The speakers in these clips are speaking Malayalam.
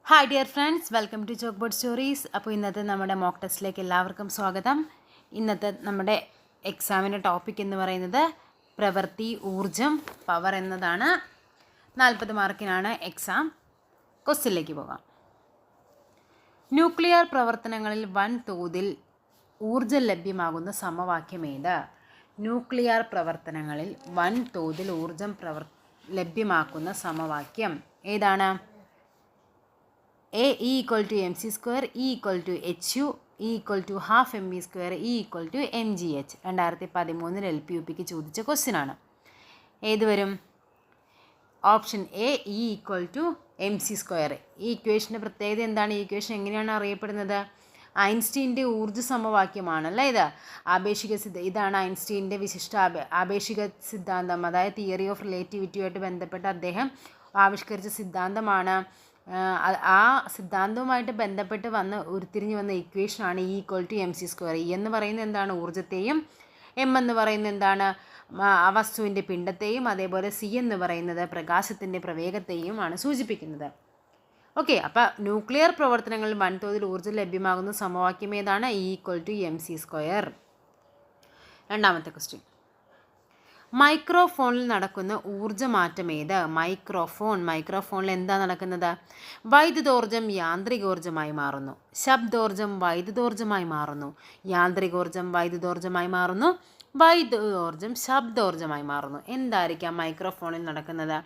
Hi dear friends, welcome to chalkboard stories. അപ്പോൾ ഇന്നത്തെ നമ്മുടെ മോക്ക് ടെസ്റ്റിലേക്ക് എല്ലാവർക്കും സ്വാഗതം. ഇന്നത്തെ നമ്മുടെ എക്സാമിൻ്റെ ടോപ്പിക് എന്ന് പറയുന്നത് പ്രവൃത്തി, ഊർജം, പവർ എന്നതാണ്. 40 മാർക്കിനാണ് എക്സാം. ക്വസ്റ്റ്യനിലേക്ക് പോകാം. ന്യൂക്ലിയർ പ്രവർത്തനങ്ങളിൽ വൻതോതിൽ ഊർജം ലഭ്യമാകുന്ന സമവാക്യം ഏത്? ന്യൂക്ലിയർ പ്രവർത്തനങ്ങളിൽ വൻതോതിൽ ഊർജം ലഭ്യമാക്കുന്ന സമവാക്യം ഏതാണ്? A = mc², E = HU, E = ½ mv², E = mgh. 2013 LPUPക്ക് ചോദിച്ച ക്വസ്റ്റ്യൻ ആണ്. ഏത് വരും? Option A, E = mc². ഈ ഇക്വേഷൻ്റെ പ്രത്യേകത എന്താണ്? ഈ ഇക്വേഷൻ എങ്ങനെയാണ് അറിയപ്പെടുന്നത്? ഐൻസ്റ്റീൻ്റെ ഊർജ്ജ സമവാക്യമാണല്ലേ ഇത്. ഇതാണ് ഐൻസ്റ്റീൻ്റെ ആപേക്ഷിക സിദ്ധാന്തം, അതായത് തിയറി ഓഫ് റിലേറ്റിവിറ്റിയുമായിട്ട് ബന്ധപ്പെട്ട് അദ്ദേഹം ആവിഷ്കരിച്ച സിദ്ധാന്തമാണ്. ആ സിദ്ധാന്തവുമായിട്ട് ബന്ധപ്പെട്ട് ഉരുത്തിരിഞ്ഞ് വന്ന ഇക്വേഷനാണ് E = mc². E എന്ന് പറയുന്നത് എന്താണ്? ഊർജ്ജത്തെയും, M എന്ന് പറയുന്നത് എന്താണ്? ആ വസ്തുവിൻ്റെ പിണ്ഡത്തെയും, അതേപോലെ C എന്ന് പറയുന്നത് പ്രകാശത്തിൻ്റെ പ്രവേഗത്തെയും ആണ് സൂചിപ്പിക്കുന്നത്. ഓക്കെ, അപ്പോൾ ന്യൂക്ലിയർ പ്രവർത്തനങ്ങളിൽ വൻതോതിൽ ഊർജ്ജം ലഭ്യമാകുന്ന സമവാക്യം ഏതാണ്? E = mc². രണ്ടാമത്തെ ക്വസ്റ്റ്യൻ, മൈക്രോഫോണിൽ നടക്കുന്ന ഊർജ്ജമാറ്റം ഏത്? മൈക്രോഫോണിൽ എന്താ നടക്കുന്നത്? വൈദ്യുതോർജ്ജം യാന്ത്രികോർജ്ജമായി മാറുന്നു, ശബ്ദോർജ്ജം വൈദ്യുതോർജ്ജമായി മാറുന്നു, യാന്ത്രികോർജ്ജം വൈദ്യുതോർജ്ജമായി മാറുന്നു, വൈദ്യുതോർജ്ജം ശബ്ദോർജ്ജമായി മാറുന്നു. എന്തായിരിക്കാം മൈക്രോഫോണിൽ നടക്കുന്നത്?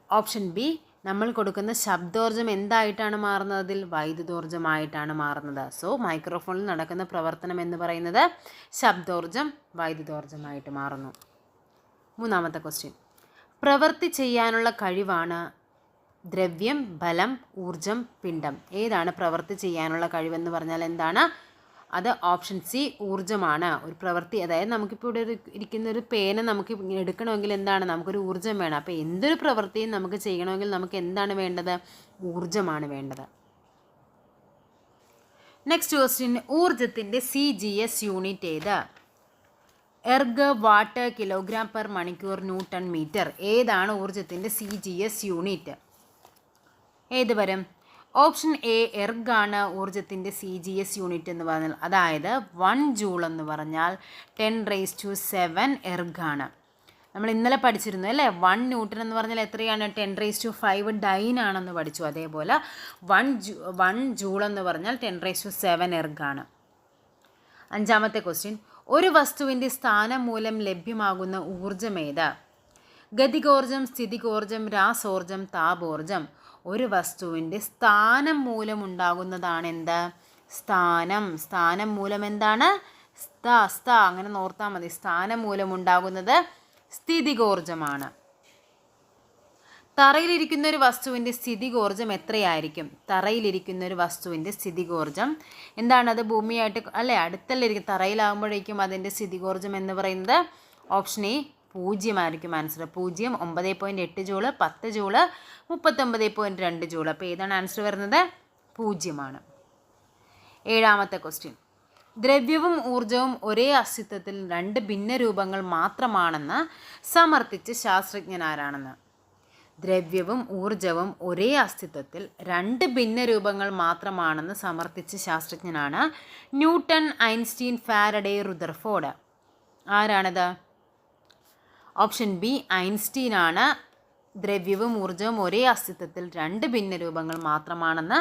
ഓപ്ഷൻ ബി, നമ്മൾ കൊടുക്കുന്ന ശബ്ദോർജ്ജം എന്തായിട്ടാണ് മാറുന്നത്? അതിൽ വൈദ്യുതോർജ്ജമായിട്ടാണ് മാറുന്നത്. സോ മൈക്രോഫോണിൽ നടക്കുന്ന പ്രവർത്തനം എന്ന് പറയുന്നത് ശബ്ദോർജ്ജം വൈദ്യുതോർജ്ജമായിട്ട് മാറുന്നു. മൂന്നാമത്തെ ക്വസ്റ്റ്യൻ, പ്രവൃത്തി ചെയ്യാനുള്ള കഴിവാണ് ദ്രവ്യം, ബലം, ഊർജം, പിണ്ഡം. ഏതാണ് പ്രവൃത്തി ചെയ്യാനുള്ള കഴിവെന്ന് പറഞ്ഞാൽ എന്താണ്? അത് ഓപ്ഷൻ സി, ഊർജ്ജമാണ്. ഒരു പ്രവൃത്തി, അതായത് നമുക്കിപ്പോൾ ഇവിടെ ഇരിക്കുന്ന ഒരു പേന നമുക്ക് എടുക്കണമെങ്കിൽ എന്താണ്? നമുക്കൊരു ഊർജ്ജം വേണം. അപ്പോൾ എന്തൊരു പ്രവൃത്തിയും നമുക്ക് ചെയ്യണമെങ്കിൽ നമുക്ക് എന്താണ് വേണ്ടത്? ഊർജ്ജമാണ് വേണ്ടത്. നെക്സ്റ്റ് ക്വസ്റ്റ്യൻ, ഊർജ്ജത്തിൻ്റെ CGS യൂണിറ്റ് ഏത്? എർഗ്, വാട്ട്, കിലോഗ്രാം പെർ മണിക്കൂർ, ന്യൂട്ടൺ മീറ്റർ. ഏതാണ് ഊർജ്ജത്തിൻ്റെ CGS യൂണിറ്റ്? ഏത് വരും? ഓപ്ഷൻ എ, എർഗാണ് ഊർജ്ജത്തിൻ്റെ CGS യൂണിറ്റ് എന്ന് പറഞ്ഞാൽ. അതായത് 1 ജൂൾ എന്ന് പറഞ്ഞാൽ 10⁻⁷ എർഗാണ്. നമ്മൾ ഇന്നലെ പഠിച്ചിരുന്നു അല്ലേ? 1 ന്യൂട്ടൺ എന്ന് പറഞ്ഞാൽ എത്രയാണ്? 10⁵ ഡൈൻ ആണെന്ന് പഠിച്ചു. അതേപോലെ 1 ജൂൾ എന്ന് പറഞ്ഞാൽ 10⁻⁷ എർഗാണ്. അഞ്ചാമത്തെ ക്വസ്റ്റ്യൻ, ഒരു വസ്തുവിൻ്റെ സ്ഥാനം മൂലം ലഭ്യമാകുന്ന ഊർജ്ജം ഏത്? ഗതികോർജ്ജം, സ്ഥിതികോർജ്ജം, രാസോർജ്ജം, താപോർജ്ജം. ഒരു വസ്തുവിൻ്റെ സ്ഥാനം മൂലമുണ്ടാകുന്നതാണ് എന്ത്? സ്ഥാനം മൂലം എന്താണ്? അങ്ങനെ നോർത്താൽ മതി. സ്ഥാനം മൂലമുണ്ടാകുന്നത് സ്ഥിതികോർജ്ജമാണ്. തറയിലിരിക്കുന്ന ഒരു വസ്തുവിൻ്റെ സ്ഥിതികോർജ്ജം എത്രയായിരിക്കും? തറയിലിരിക്കുന്ന ഒരു വസ്തുവിൻ്റെ സ്ഥിതികോർജ്ജം എന്താണ്? അത് ഭൂമിയായിട്ട് അല്ലേ അടുത്തല്ലേ ഇരിക്കും. തറയിലാകുമ്പോഴേക്കും അതിൻ്റെ സ്ഥിതികോർജ്ജം എന്ന് പറയുന്നത് ഓപ്ഷൻ എ 0 ആയിരിക്കും ആൻസർ. 0, 9.8 joule, 10 joule, 39.2 joule. അപ്പോൾ ഏതാണ് ആൻസർ വരുന്നത്? 0 ആണ്. ഏഴാമത്തെ ക്വസ്റ്റ്യൻ, ദ്രവ്യവും ഊർജവും ഒരേ അസ്തിത്വത്തിൽ 2 ഭിന്ന രൂപങ്ങൾ മാത്രമാണെന്ന് സമർത്ഥിച്ച ശാസ്ത്രജ്ഞൻ ആരാണെന്ന്? ദ്രവ്യവും ഊർജവും ഒരേ അസ്തിത്വത്തിൽ 2 ഭിന്ന രൂപങ്ങൾ മാത്രമാണെന്ന് സമർത്ഥിച്ച ശാസ്ത്രജ്ഞനാണ് ന്യൂട്ടൺ, ഐൻസ്റ്റീൻ, ഫാരഡേ, റുദർഫോർഡ്. ആരാണത്? ഓപ്ഷൻ ബി, ഐൻസ്റ്റീൻ ആണ് ദ്രവ്യവും ഊർജവും ഒരേ അസ്തിത്വത്തിൽ 2 ഭിന്ന രൂപങ്ങൾ മാത്രമാണെന്ന്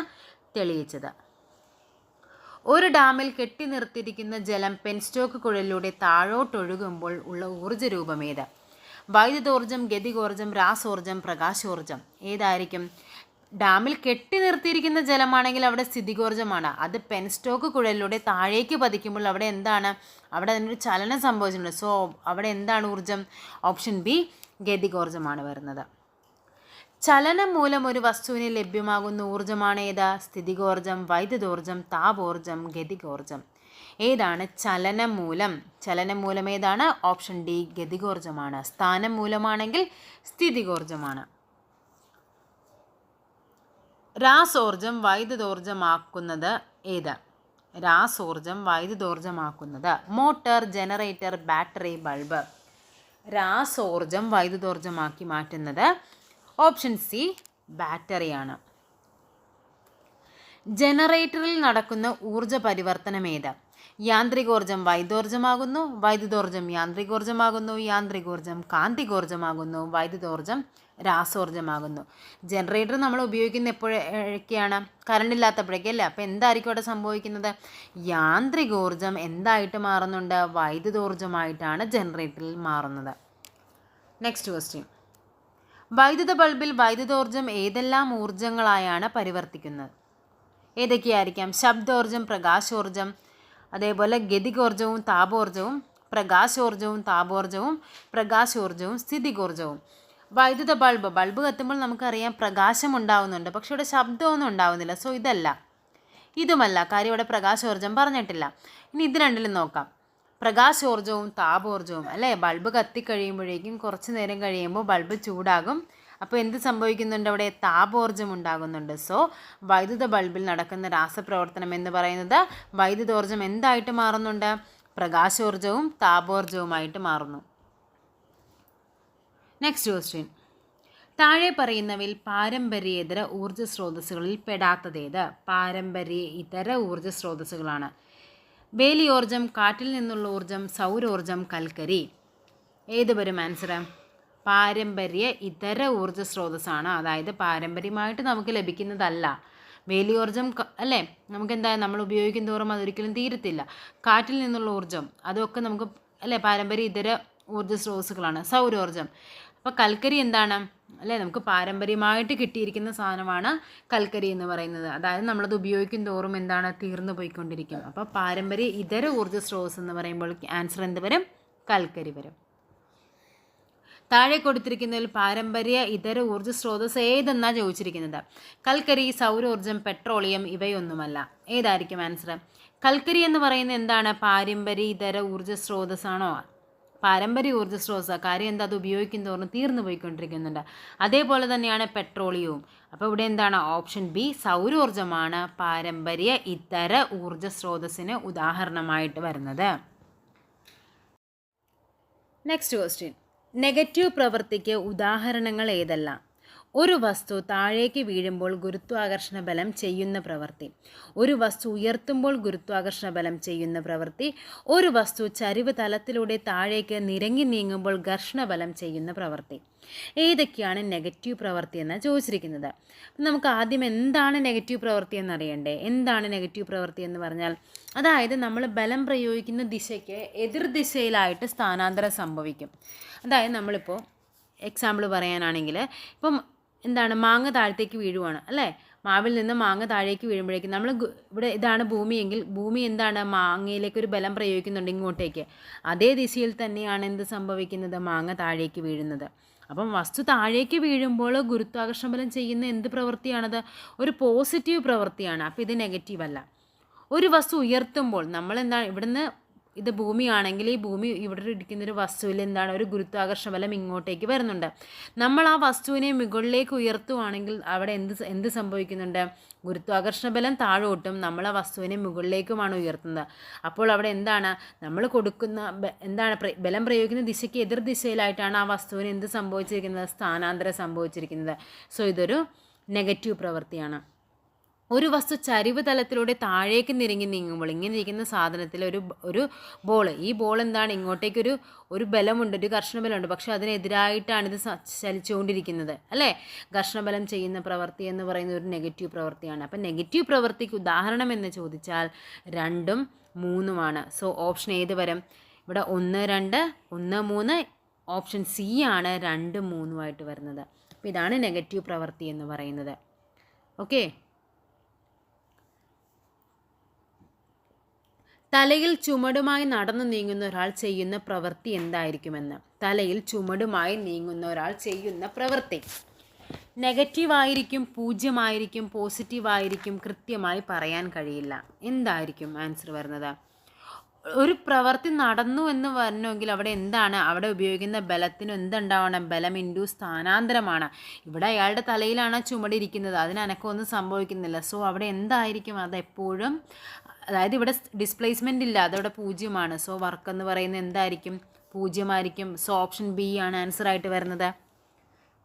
തെളിയിച്ചത്. ഒരു ഡാമിൽ കെട്ടി നിർത്തിയിരിക്കുന്ന ജലം പെൻസ്റ്റോക്ക് കുഴലിലൂടെ താഴോട്ടൊഴുകുമ്പോൾ ഉള്ള ഊർജ്ജ രൂപമേത്? വൈദ്യുതോർജ്ജം, ഗതികോർജ്ജം, രാസോർജ്ജം, പ്രകാശോർജ്ജം. ഏതായിരിക്കും? ഡാമിൽ കെട്ടി നിർത്തിയിരിക്കുന്ന ജലമാണെങ്കിൽ അവിടെ സ്ഥിതികോർജ്ജമാണ്. അത് പെൻസ്റ്റോക്ക് കുഴലിലൂടെ താഴേക്ക് പതിക്കുമ്പോൾ അവിടെ എന്താണ്? അവിടെ അതിനൊരു ചലനം സംഭവിച്ചിട്ടുണ്ട്. സോ അവിടെ എന്താണ് ഊർജ്ജം? ഓപ്ഷൻ ബി, ഗതികോർജ്ജമാണ് വരുന്നത്. ചലനം മൂലം ഒരു വസ്തുവിന് ലഭ്യമാകുന്ന ഊർജ്ജമാണ് ഏത്? സ്ഥിതികോർജ്ജം, വൈദ്യുതോർജ്ജം, താപോർജ്ജം, ഗതികോർജ്ജം. ഏതാണ് ചലനം മൂലം ഏതാണ്? ഓപ്ഷൻ ഡി, ഗതികോർജ്ജമാണ്. സ്ഥാനം മൂലമാണെങ്കിൽ സ്ഥിതികോർജ്ജമാണ്. രാസോർജ്ജം വൈദ്യുതോർജ്ജമാക്കുന്നത് ഏത്? Motor, generator, battery, bulb. രാസോർജ്ജം വൈദ്യുതോർജ്ജമാക്കി മാറ്റുന്നത് ഓപ്ഷൻ സി, ബാറ്ററിയാണ്. ജനറേറ്ററിൽ നടക്കുന്ന ഊർജ്ജ പരിവർത്തനം ഏത്? യാന്ത്രികോർജ്ജം വൈദ്യോർജ്ജമാകുന്നു, വൈദ്യുതോർജ്ജം യാന്ത്രികോർജ്ജമാകുന്നു, യാന്ത്രികോർജ്ജം കാന്തികോർജ്ജമാകുന്നു, വൈദ്യുതോർജ്ജം രാസോർജ്ജമാകുന്നു. ജനറേറ്റർ നമ്മൾ ഉപയോഗിക്കുന്ന എപ്പോഴൊക്കെയാണ്? കറണ്ട് ഇല്ലാത്തപ്പോഴേക്കല്ലേ. അപ്പോൾ എന്തായിരിക്കും അവിടെ സംഭവിക്കുന്നത്? യാന്ത്രികോർജ്ജം എന്തായിട്ട് മാറുന്നുണ്ട്? വൈദ്യുതോർജ്ജമായിട്ടാണ് ജനറേറ്ററിൽ മാറുന്നത്. Next question. വൈദ്യുത ബൾബിൽ വൈദ്യുതോർജ്ജം ഏതെല്ലാം ഊർജ്ജങ്ങളായാണ് പരിവർത്തിക്കുന്നത്? ഏതൊക്കെയായിരിക്കാം? ശബ്ദോർജ്ജം, പ്രകാശോർജ്ജം, അതേപോലെ ഗതികോർജ്ജവും താപോർജ്ജവും, പ്രകാശോർജ്ജവും താപോർജ്ജവും, പ്രകാശോർജ്ജവും സ്ഥിതികോർജ്ജവും. വൈദ്യുത ബൾബ് കത്തുമ്പോൾ നമുക്കറിയാം പ്രകാശം ഉണ്ടാവുന്നുണ്ട്, പക്ഷെ ഇവിടെ ശബ്ദമൊന്നും ഉണ്ടാവുന്നില്ല. സോ ഇതല്ല, ഇതുമല്ല. കാര്യം ഇവിടെ പ്രകാശോർജ്ജം പറഞ്ഞിട്ടില്ല. ഇനി ഇത് രണ്ടിലും നോക്കാം. പ്രകാശോർജ്ജവും താപോർജ്ജവും അല്ലേ. ബൾബ് കത്തിക്കഴിയുമ്പോഴേക്കും കുറച്ച് നേരം കഴിയുമ്പോൾ ബൾബ് ചൂടാകും. അപ്പോൾ എന്ത് സംഭവിക്കുന്നുണ്ട്? അവിടെ താപോർജ്ജം ഉണ്ടാകുന്നുണ്ട്. സോ വൈദ്യുത ബൾബിൽ നടക്കുന്ന രാസപ്രവർത്തനം എന്ന് പറയുന്നത് വൈദ്യുതോർജ്ജം എന്തായിട്ട് മാറുന്നുണ്ട്? പ്രകാശോർജ്ജവും താപോർജ്ജവുമായിട്ട് മാറുന്നു. Next question. താഴെ പറയുന്നവയിൽ പാരമ്പര്യേതര ഊർജ്ജ സ്രോതസ്സുകളിൽ പെടാത്തതേത്? പാരമ്പര്യ ഇതര ഊർജ്ജ സ്രോതസ്സുകളാണ്. വേലിയോർജ്ജം, കാറ്റിൽ നിന്നുള്ള ഊർജ്ജം, സൗരോർജ്ജം, കൽക്കരി. ഏത് വരും ആൻസർ? പാരമ്പര്യ ഇതര ഊർജ്ജ സ്രോതസ്സാണ്. അതായത് പാരമ്പര്യമായിട്ട് നമുക്ക് ലഭിക്കുന്നതല്ല. വേലിയോർജ്ജം അല്ലേ, നമുക്ക് എന്താ നമ്മൾ ഉപയോഗിക്കും തോറും അതൊരിക്കലും തീരത്തില്ല. കാറ്റിൽ നിന്നുള്ള ഊർജ്ജം അതൊക്കെ നമുക്ക് അല്ലേ പാരമ്പര്യ ഇതര ഊർജ്ജ സ്രോതസ്സുകളാണ്. സൗരോർജ്ജം. അപ്പോൾ കൽക്കരി എന്താണ് അല്ലേ, നമുക്ക് പാരമ്പര്യമായിട്ട് കിട്ടിയിരിക്കുന്ന സാധനമാണ് കൽക്കരി എന്ന് പറയുന്നത്. അതായത് നമ്മളത് ഉപയോഗിക്കും തോറും എന്താണ് തീർന്നു പോയിക്കൊണ്ടിരിക്കും. അപ്പോൾ പാരമ്പര്യ ഇതര ഊർജ്ജ സ്രോതസ് എന്ന് പറയുമ്പോൾ ആൻസർ എന്ത് വരും? കൽക്കരി വരും. താഴെ കൊടുത്തിരിക്കുന്നതിൽ പാരമ്പര്യ ഇതര ഊർജ്ജ സ്രോതസ് ഏതെന്നാണ് ചോദിച്ചിരിക്കുന്നത്? കൽക്കരി, സൗരോർജ്ജം, പെട്രോളിയം ഇവയൊന്നുമല്ല. ഏതായിരിക്കും ആൻസർ? കൽക്കരി എന്ന് പറയുന്നത് എന്താണ്? പാരമ്പര്യ ഇതര ഊർജ്ജ സ്രോതസ്സാണോ? പാരമ്പര്യ ഊർജ്ജ സ്രോതസ്സാണ്. കാര്യം എന്താ, അത് ഉപയോഗിക്കും തോറും തീർന്നു പോയിക്കൊണ്ടിരിക്കുന്നുണ്ട്. അതേപോലെ തന്നെയാണ് പെട്രോളിയവും. അപ്പോൾ ഇവിടെ എന്താണ്? ഓപ്ഷൻ ബി സൗരോർജ്ജമാണ് പാരമ്പര്യ ഇതര ഊർജ്ജ സ്രോതസ്സിന് ഉദാഹരണമായിട്ട് വരുന്നത്. Next question. നെഗറ്റീവ് പ്രവൃത്തിക്ക് ഉദാഹരണങ്ങൾ ഏതെല്ലാം? ഒരു വസ്തു താഴേക്ക് വീഴുമ്പോൾ ഗുരുത്വാകർഷണ ബലം ചെയ്യുന്ന പ്രവൃത്തി, ഒരു വസ്തു ഉയർത്തുമ്പോൾ ഗുരുത്വാകർഷണ ബലം ചെയ്യുന്ന പ്രവൃത്തി, ഒരു വസ്തു ചരിവ് തലത്തിലൂടെ താഴേക്ക് നിരങ്ങി നീങ്ങുമ്പോൾ ഘർഷണ ബലം ചെയ്യുന്ന പ്രവൃത്തി. ഏതൊക്കെയാണ് നെഗറ്റീവ് പ്രവൃത്തി എന്നാണ് ചോദിച്ചിരിക്കുന്നത്. നമുക്ക് ആദ്യം എന്താണ് നെഗറ്റീവ് പ്രവൃത്തി എന്നറിയണ്ടേ? എന്താണ് നെഗറ്റീവ് പ്രവൃത്തി എന്ന് പറഞ്ഞാൽ, അതായത് നമ്മൾ ബലം പ്രയോഗിക്കുന്ന ദിശയ്ക്ക് എതിർ ദിശയിലായിട്ട് സ്ഥാനാന്തരം സംഭവിക്കും. അതായത് നമ്മളിപ്പോൾ എക്സാമ്പിൾ പറയാനാണെങ്കിൽ, ഇപ്പം എന്താണ്, മാങ്ങ താഴത്തേക്ക് വീഴുവാണ് അല്ലേ. മാവിൽ നിന്ന് മാങ്ങ താഴേക്ക് വീഴുമ്പോഴേക്കും നമ്മൾ ഇവിടെ ഇതാണ് ഭൂമിയെങ്കിൽ ഭൂമി എന്താണ്, മാങ്ങയിലേക്ക് ഒരു ബലം പ്രയോഗിക്കുന്നുണ്ട് ഇങ്ങോട്ടേക്ക്. അതേ ദിശയിൽ തന്നെയാണ് എന്ത് സംഭവിക്കുന്നത്? മാങ്ങ താഴേക്ക് വീഴുന്നത്. അപ്പം വസ്തു താഴേക്ക് വീഴുമ്പോൾ ഗുരുത്വാകർഷണ ബലം ചെയ്യുന്ന എന്ത് പ്രവൃത്തിയാണത്? ഒരു പോസിറ്റീവ് പ്രവൃത്തിയാണ്. അപ്പോൾ ഇത് നെഗറ്റീവ് അല്ല. ഒരു വസ്തു ഉയർത്തുമ്പോൾ നമ്മൾ എന്താണ്, ഇവിടുന്ന് ഇത് ഭൂമിയാണെങ്കിൽ ഈ ഭൂമി ഇവിടെ ഇരിക്കുന്നൊരു വസ്തുവിൽ എന്താണ്, ഒരു ഗുരുത്വാകർഷണ ബലം ഇങ്ങോട്ടേക്ക് വരുന്നുണ്ട്. നമ്മൾ ആ വസ്തുവിനെ മുകളിലേക്ക് ഉയർത്തുവാണെങ്കിൽ അവിടെ എന്ത് സംഭവിക്കുന്നുണ്ട്? ഗുരുത്വാകർഷണ ബലം താഴോട്ടും നമ്മൾ ആ വസ്തുവിനെ മുകളിലേക്കുമാണ് ഉയർത്തുന്നത്. അപ്പോൾ അവിടെ എന്താണ്, നമ്മൾ കൊടുക്കുന്ന എന്താണ് ബലം പ്രയോഗിക്കുന്ന ദിശയ്ക്ക് എതിർ ദിശയിലായിട്ടാണ് ആ വസ്തുവിന് എന്ത് സംഭവിച്ചിരിക്കുന്നത്? സ്ഥാനാന്തരം സംഭവിച്ചിരിക്കുന്നത്. സോ ഇതൊരു നെഗറ്റീവ് പ്രവൃത്തിയാണ്. ഒരു വസ്തു ചരിവ് തലത്തിലൂടെ താഴേക്ക് നിരങ്ങി നീങ്ങുമ്പോൾ ഇങ്ങനെ ഇരിക്കുന്ന സാധനത്തിൽ ഒരു ബോൾ, ഈ ബോൾ എന്താണ്, ഇങ്ങോട്ടേക്കൊരു ബലമുണ്ട്, ഒരു ഘർഷണബലമുണ്ട്. പക്ഷേ അതിനെതിരായിട്ടാണ് ഇത് ചലിച്ചുകൊണ്ടിരിക്കുന്നത് അല്ലേ. ഘർഷണബലം ചെയ്യുന്ന പ്രവൃത്തി എന്ന് പറയുന്നത് ഒരു നെഗറ്റീവ് പ്രവൃത്തിയാണ്. അപ്പം നെഗറ്റീവ് പ്രവൃത്തിക്ക് ഉദാഹരണം എന്ന് ചോദിച്ചാൽ 2ഉം 3ഉമാണ്. സോ ഓപ്ഷൻ ഏത് വരും? ഇവിടെ 1, 2, 1, 3. ഓപ്ഷൻ സി ആണ് 2, 3 വരുന്നത്. അപ്പോൾ ഇതാണ് നെഗറ്റീവ് പ്രവൃത്തി എന്ന് പറയുന്നത്. ഓക്കെ. തലയിൽ ചുമടുമായി നടന്നു നീങ്ങുന്ന ഒരാൾ ചെയ്യുന്ന പ്രവൃത്തി എന്തായിരിക്കുമെന്ന്? തലയിൽ ചുമടുമായി നീങ്ങുന്ന ഒരാൾ ചെയ്യുന്ന പ്രവൃത്തി നെഗറ്റീവായിരിക്കും, 0 പോസിറ്റീവായിരിക്കും, കൃത്യമായി പറയാൻ കഴിയില്ല. എന്തായിരിക്കും ആൻസർ വരുന്നത്? ഒരു പ്രവൃത്തി നടന്നു എന്ന് വരണമെങ്കിൽ അവിടെ എന്താണ്, അവിടെ ഉപയോഗിക്കുന്ന ബലത്തിന് എന്തുണ്ടാവണം? ബലം ഇൻറ്റു സ്ഥാനാന്തരമാണ്. ഇവിടെ അയാളുടെ തലയിലാണ് ചുമടിരിക്കുന്നത്, അതിന് അനക്കമൊന്നും സംഭവിക്കുന്നില്ല. സോ അവിടെ എന്തായിരിക്കും? അതെപ്പോഴും, അതായത് ഇവിടെ ഡിസ്പ്ലേസ്മെൻ്റ് ഇല്ല, അതവിടെ 0ആണ്. സോ വർക്ക് എന്ന് പറയുന്നത് എന്തായിരിക്കും? 0 സോ ഓപ്ഷൻ ബി ആണ് ആൻസർ ആയിട്ട് വരുന്നത്.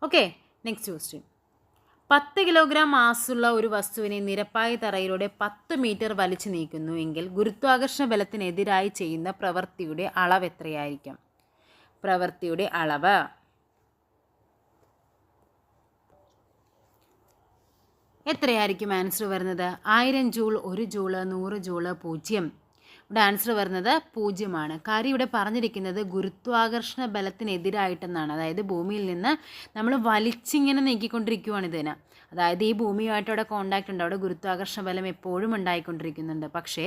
ഓക്കെ. Next question. 10 കിലോഗ്രാം മാസ്സുള്ള ഒരു വസ്തുവിനെ നിരപ്പായ തറയിലൂടെ 10 മീറ്റർ വലിച്ചു നീക്കുന്നു എങ്കിൽ ഗുരുത്വാകർഷണ ബലത്തിനെതിരായി ചെയ്യുന്ന പ്രവൃത്തിയുടെ അളവ് എത്രയായിരിക്കും? പ്രവൃത്തിയുടെ അളവ് എത്രയായിരിക്കും ആൻസർ വരുന്നത്? 1000 ജൂൾ, 1 ജൂള്, 100 ജൂള്, 0. ഇവിടെ ആൻസർ വരുന്നത് 0ആണ്. കാര്യം ഇവിടെ പറഞ്ഞിരിക്കുന്നത് ഗുരുത്വാകർഷണ ബലത്തിനെതിരായിട്ടെന്നാണ്. അതായത് ഭൂമിയിൽ നിന്ന് നമ്മൾ വലിച്ചിങ്ങനെ നീക്കിക്കൊണ്ടിരിക്കുകയാണ് ഇതിന്. അതായത് ഈ ഭൂമിയുമായിട്ട് അവിടെ കോണ്ടാക്റ്റ് ഉണ്ട്, അവിടെ ഗുരുത്വാകർഷണ ബലം എപ്പോഴും ഉണ്ടായിക്കൊണ്ടിരിക്കുന്നുണ്ട്. പക്ഷേ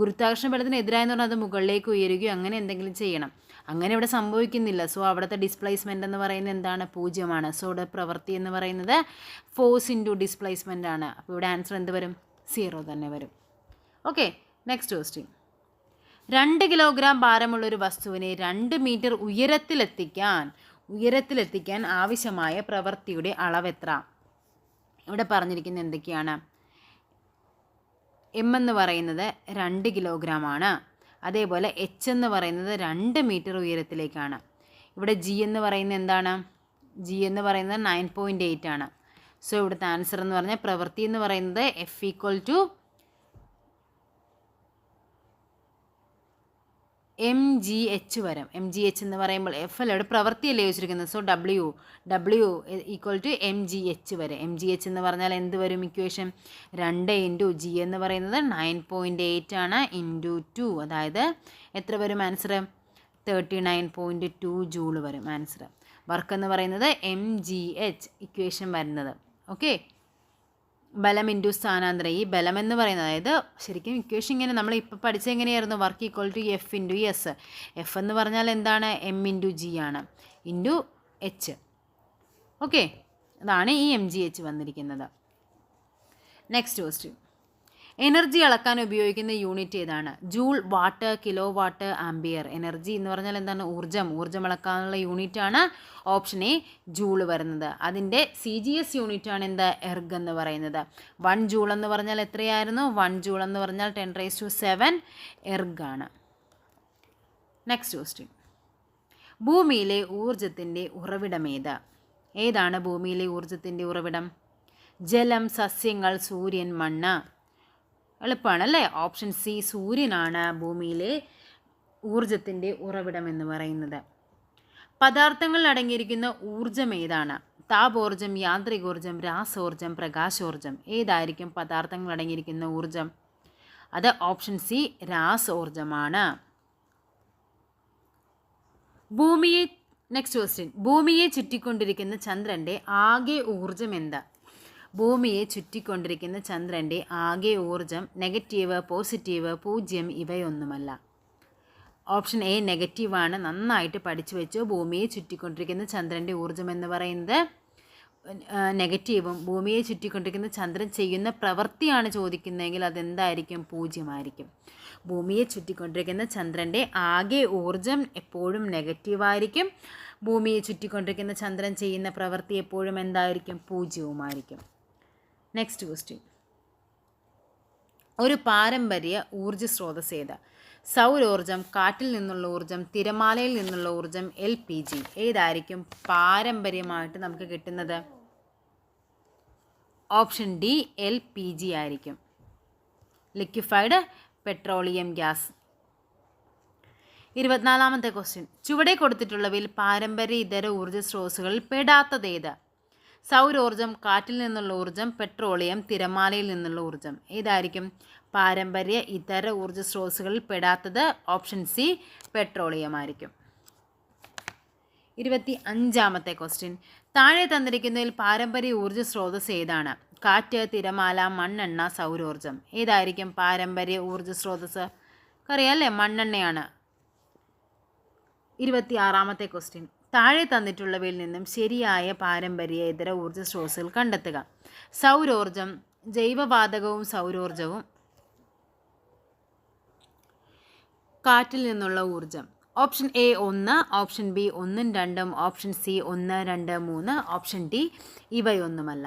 ഗുരുത്വാകർഷണ ബലത്തിനെതിരായെന്ന് പറഞ്ഞാൽ അത് മുകളിലേക്ക് ഉയരുകയോ അങ്ങനെ എന്തെങ്കിലും ചെയ്യണം. അങ്ങനെ ഇവിടെ സംഭവിക്കുന്നില്ല. സോ അവിടുത്തെ ഡിസ്പ്ലേസ്മെൻ്റ് എന്ന് പറയുന്നത് എന്താണ്? 0ആണ്. സോ ഇവിടെ പ്രവൃത്തി എന്ന് പറയുന്നത് ഫോഴ്സ് ഇൻറ്റു ഡിസ്പ്ലേസ്മെൻ്റ് ആണ്. അപ്പോൾ ഇവിടെ ആൻസർ എന്ത് വരും? 0 തന്നെ വരും. Okay, next question. 2 കിലോഗ്രാം ഭാരമുള്ളൊരു വസ്തുവിനെ 2 മീറ്റർ ഉയരത്തിലെത്തിക്കാൻ ആവശ്യമായ പ്രവൃത്തിയുടെ അളവ് എത്ര? ഇവിടെ പറഞ്ഞിരിക്കുന്നത് എന്തൊക്കെയാണ്? എം എന്ന് പറയുന്നത് 2 കിലോഗ്രാം ആണ്. അതേപോലെ എച്ച് എന്ന് പറയുന്നത് 2 മീറ്റർ ഉയരത്തിലേക്കാണ്. ഇവിടെ ജി എന്ന് പറയുന്നത് എന്താണ്? ജി എന്ന് പറയുന്നത് 9.8 ആണ്. സോ ഇവിടുത്തെ ആൻസർ എന്ന് പറഞ്ഞാൽ പ്രവൃത്തി എന്ന് പറയുന്നത് എഫ് ഈക്വൽ ടു mgh വരും. mgh എന്ന് പറയുമ്പോൾ എഫ് അല്ല, ഇവിടെ പ്രവൃത്തിയല്ലേ ചോദിച്ചിരിക്കുന്നത്. So W equal to mgh വരും. mgh എന്ന് പറഞ്ഞാൽ എന്ത് വരും ഇക്വേഷൻ? 2 ഇൻറ്റു ജി എന്ന് പറയുന്നത് 9.8 ആണ് ഇൻറ്റു 2, അതായത് എത്ര വരും ആൻസർ? 39.2 ജൂള് വരും ആൻസർ. വർക്ക് എന്ന് പറയുന്നത് mgh ഇക്വേഷൻ വരുന്നത്. ഓക്കെ, ബലം ഇൻറ്റു സ്ഥാനാന്തരം. ഈ ബലം എന്ന് പറയുന്നത്, അതായത് ശരിക്കും ഇക്വേഷൻ ഇങ്ങനെ നമ്മൾ ഇപ്പോൾ പഠിച്ചത് എങ്ങനെയായിരുന്നു? Work equal to F into S. F എന്ന് പറഞ്ഞാൽ എന്താണ്? എം ഇൻറ്റു ജി ആണ് ഇൻറ്റു എച്ച്. ഓക്കെ, അതാണ് ഈ mgh വന്നിരിക്കുന്നത്. Next question. എനർജി അളക്കാൻ ഉപയോഗിക്കുന്ന യൂണിറ്റ് ഏതാണ്? Joule, what, kilo watt, ampere. Energy എന്ന് പറഞ്ഞാൽ എന്താണ്? ഊർജ്ജം അളക്കാനുള്ള യൂണിറ്റാണ് ഓപ്ഷൻ എ ജൂൾ വരുന്നത്. അതിൻ്റെ CGS യൂണിറ്റാണ് എന്താ? എർഗ് എന്ന് പറയുന്നത്. 1 ജൂൾ എന്ന് പറഞ്ഞാൽ എത്രയായിരുന്നു? 1 ജൂൾ എന്ന് പറഞ്ഞാൽ 10⁷ എർഗ് ആണ്. Next question. ഭൂമിയിലെ ഊർജ്ജത്തിൻ്റെ ഉറവിടം ഏതാണ് ഭൂമിയിലെ ഊർജ്ജത്തിൻ്റെ ഉറവിടം? ജലം, സസ്യങ്ങൾ, സൂര്യൻ, മണ്ണ്. എളുപ്പമാണ് അല്ലേ? ഓപ്ഷൻ സി സൂര്യനാണ് ഭൂമിയിലെ ഊർജത്തിൻ്റെ ഉറവിടം എന്ന് പറയുന്നത്. പദാർത്ഥങ്ങളിൽ അടങ്ങിയിരിക്കുന്ന ഊർജം ഏതാണ്? താപോർജം, യാന്ത്രികോർജം, രാസോർജം, പ്രകാശോർജം. ഏതായിരിക്കും പദാർത്ഥങ്ങൾ അടങ്ങിയിരിക്കുന്ന ഊർജം? അത് ഓപ്ഷൻ സി രാസോർജമാണ്. Next question. ഭൂമിയെ ചുറ്റിക്കൊണ്ടിരിക്കുന്ന ചന്ദ്രൻ്റെ ആകെ ഊർജം എന്താ? ഭൂമിയെ ചുറ്റിക്കൊണ്ടിരിക്കുന്ന ചന്ദ്രൻ്റെ ആകെ ഊർജം നെഗറ്റീവ്, പോസിറ്റീവ്, 0 ഇവയൊന്നുമല്ല. ഓപ്ഷൻ എ നെഗറ്റീവാണ്. നന്നായിട്ട് പഠിച്ചു വെച്ചു. ഭൂമിയെ ചുറ്റിക്കൊണ്ടിരിക്കുന്ന ചന്ദ്രൻ്റെ ഊർജം എന്ന് പറയുന്നത് നെഗറ്റീവും, ഭൂമിയെ ചുറ്റിക്കൊണ്ടിരിക്കുന്ന ചന്ദ്രൻ ചെയ്യുന്ന പ്രവൃത്തിയാണ് ചോദിക്കുന്നതെങ്കിൽ അതെന്തായിരിക്കും? 0 ആയിരിക്കും. ഭൂമിയെ ചുറ്റിക്കൊണ്ടിരിക്കുന്ന ചന്ദ്രൻ്റെ ആകെ ഊർജം എപ്പോഴും നെഗറ്റീവായിരിക്കും. ഭൂമിയെ ചുറ്റിക്കൊണ്ടിരിക്കുന്ന ചന്ദ്രൻ ചെയ്യുന്ന പ്രവൃത്തി എപ്പോഴും എന്തായിരിക്കും? 0 നെക്സ്റ്റ് ക്വസ്റ്റ്യൻ. ഒരു പാരമ്പര്യ ഊർജ്ജ സ്രോതസ് ഏത്? സൗരോർജം, കാറ്റിൽ നിന്നുള്ള ഊർജ്ജം, തിരമാലയിൽ നിന്നുള്ള ഊർജ്ജം, LPG. ഏതായിരിക്കും പാരമ്പര്യമായിട്ട് നമുക്ക് കിട്ടുന്നത്? ഓപ്ഷൻ ഡി LPG ആയിരിക്കും. Liquefied petroleum gas. 24ാമത്തെ ക്വസ്റ്റ്യൻ. ചുവടെ കൊടുത്തിട്ടുള്ളവയിൽ പാരമ്പര്യ ഇതര ഊർജ്ജ സ്രോതസ്സുകളിൽ പെടാത്തതേത്? സൗരോർജം, കാറ്റിൽ നിന്നുള്ള ഊർജ്ജം, പെട്രോളിയം, തിരമാലയിൽ നിന്നുള്ള ഊർജ്ജം. ഏതായിരിക്കും പാരമ്പര്യ ഇതര ഊർജ്ജ സ്രോതസ്സുകളിൽ പെടാത്തത്? ഓപ്ഷൻ സി പെട്രോളിയം ആയിരിക്കും. 25ാമത്തെ ക്വസ്റ്റ്യൻ. താഴെ തന്നിരിക്കുന്നതിൽ പാരമ്പര്യ ഊർജ്ജ സ്രോതസ് ഏതാണ്? കാറ്റ്, തിരമാല, മണ്ണെണ്ണ, സൗരോർജം. ഏതായിരിക്കും പാരമ്പര്യ ഊർജ്ജ സ്രോതസ്? അറിയാമല്ലേ, മണ്ണെണ്ണയാണ്. 26ാമത്തെ ക്വസ്റ്റ്യൻ. താഴെ തന്നിട്ടുള്ളവയിൽ നിന്നും ശരിയായ പാരമ്പര്യ ഇതര ഊർജ്ജ സ്രോതസ്സുകൾ കണ്ടെത്തുക. സൗരോർജം, ജൈവവാതകവും സൗരോർജവും, കാറ്റിൽ നിന്നുള്ള ഊർജം. Option A 1, option B 1, 2, option C 1, 2, 3, option D ഇവയൊന്നുമല്ല.